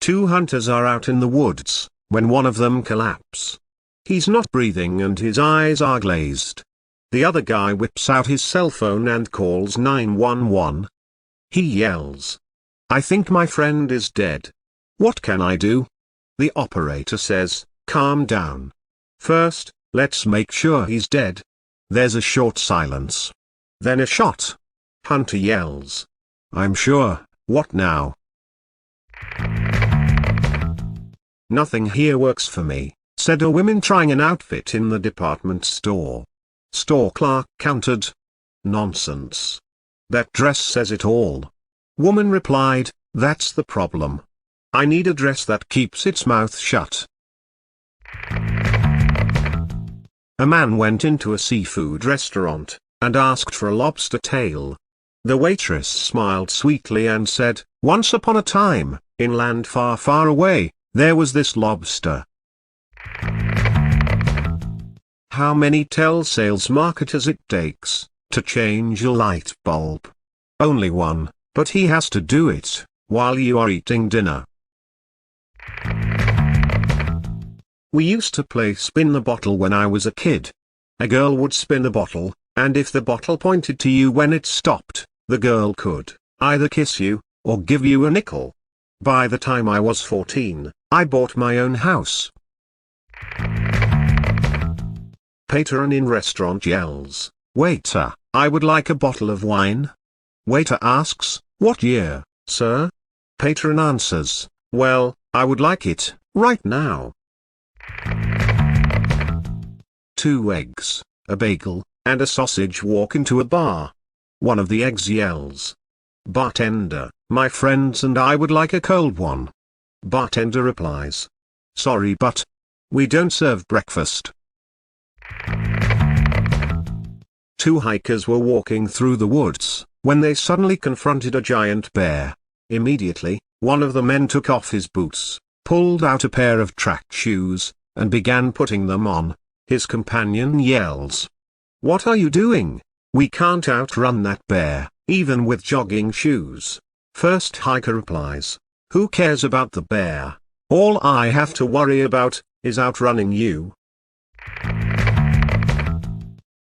Two hunters are out in the woods, when one of them collapses. He's not breathing and his eyes are glazed. The other guy whips out his cell phone and calls 911. He yells, "I think my friend is dead. What can I do?" The operator says, "Calm down. First, let's make sure he's dead." There's a short silence. Then a shot. Hunter yells, "I'm sure, what now?" "Nothing here works for me," said a woman trying an outfit in the department store. Store clerk countered, "Nonsense. That dress says it all." Woman replied, "That's the problem. I need a dress that keeps its mouth shut." A man went into a seafood restaurant, and asked for a lobster tail. The waitress smiled sweetly and said, "Once upon a time, in land far far away, there was this lobster." How many telesales marketers it takes to change a light bulb? Only one, but he has to do it while you are eating dinner. We used to play spin the bottle when I was a kid. A girl would spin a bottle, and if the bottle pointed to you when it stopped, the girl could either kiss you, or give you a nickel. By the time I was 14, I bought my own house. Patron in restaurant yells, "Waiter, I would like a bottle of wine." Waiter asks, "What year, sir?" Patron answers, "Well, I would like it right now." Two eggs, a bagel, and a sausage walk into a bar. One of the eggs yells, "Bartender, my friends and I would like a cold one." Bartender replies, "Sorry, but we don't serve breakfast." Two hikers were walking through the woods, when they suddenly confronted a giant bear. Immediately, one of the men took off his boots, pulled out a pair of track shoes, and began putting them on. His companion yells, "What are you doing? We can't outrun that bear, even with jogging shoes." First hiker replies, "Who cares about the bear? All I have to worry about is outrunning you."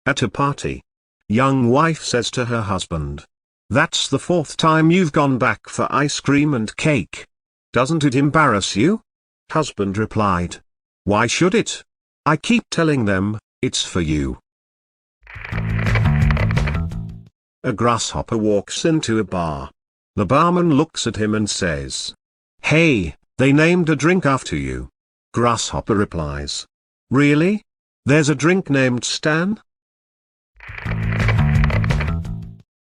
At a party, young wife says to her husband, "That's the fourth time you've gone back for ice cream and cake. Doesn't it embarrass you?" Husband replied, "Why should it? I keep telling them, it's for you." A grasshopper walks into a bar. The barman looks at him and says, "Hey, they named a drink after you." Grasshopper replies, "Really? There's a drink named Stan?"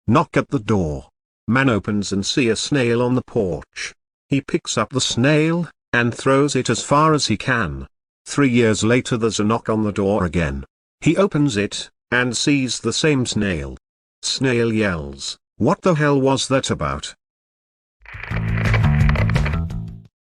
Knock at the door. Man opens and see a snail on the porch. He picks up the snail, and throws it as far as he can. 3 years later there's a knock on the door again. He opens it, and sees the same snail. Snail yells, "What the hell was that about?"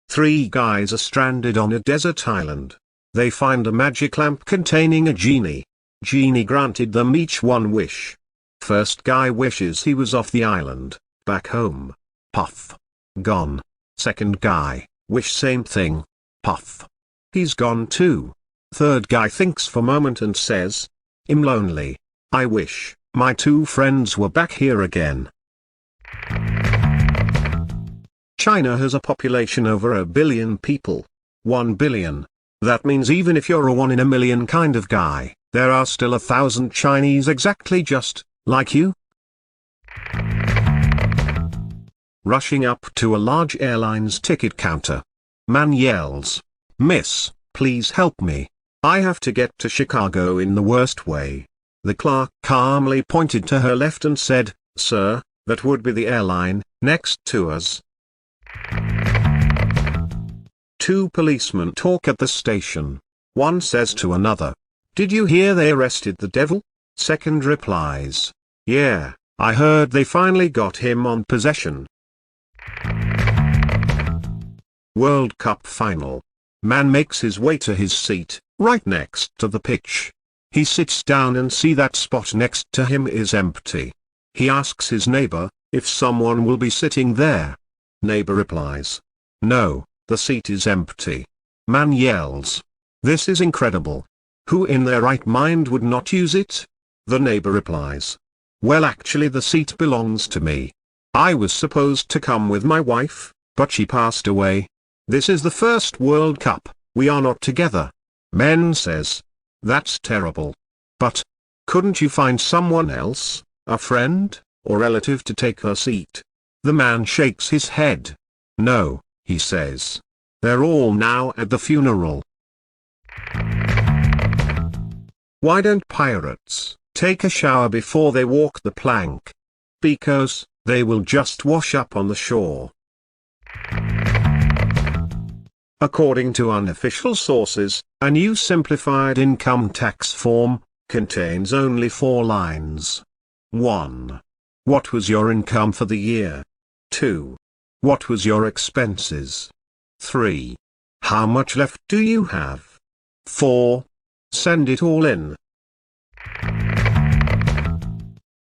3 guys are stranded on a desert island. They find a magic lamp containing a genie. Genie granted them each one wish. First guy wishes he was off the island, back home. Puff. Gone. Second guy, wish same thing. Puff. He's gone too. Third guy thinks for a moment and says, "I'm lonely. I wish my 2 friends were back here again." China has a population over 1 billion people. 1 billion. That means even if you're a 1 in a million kind of guy, there are still 1,000 Chinese exactly just like you. Rushing up to a large airline's ticket counter. Man yells, "Miss, please help me. I have to get to Chicago in the worst way." The clerk calmly pointed to her left and said, "Sir, that would be the airline next to us." 2 policemen talk at the station. One says to another, "Did you hear they arrested the devil?" Second replies, "Yeah, I heard they finally got him on possession." World Cup Final. Man makes his way to his seat, right next to the pitch. He sits down and see that spot next to him is empty. He asks his neighbor, if someone will be sitting there. Neighbor replies, "No, The seat is empty. Man yells. This is incredible. Who in their right mind would not use it? The neighbor replies. Well, actually the seat belongs to me. I was supposed to come with my wife, but she passed away. This is the first World Cup, we are not together. Men says. That's terrible. But couldn't you find someone else, a friend, or relative to take her seat? The man shakes his head. No, he says. They're all now at the funeral. Why don't pirates take a shower before they walk the plank? Because they will just wash up on the shore. According to unofficial sources, a new simplified income tax form contains only 4 lines. 1. What was your income for the year? 2. What was your expenses? 3. How much left do you have? 4. Send it all in.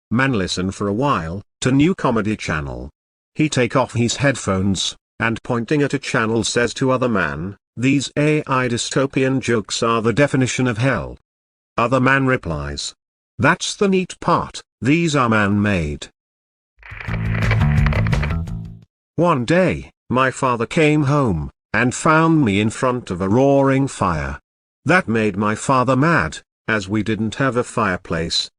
Man listen for a while to new comedy channel. He take off his headphones, and pointing at a channel says to other man, these AI dystopian jokes are the definition of hell. Other man replies. That's the neat part, these are man-made. One day, my father came home, and found me in front of a roaring fire. That made my father mad, as we didn't have a fireplace.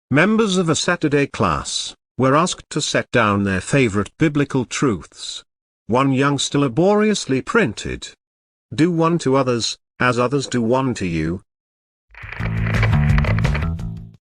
Members of a Saturday class were asked to set down their favorite biblical truths. One youngster laboriously printed, "Do one to others, as others do one to you."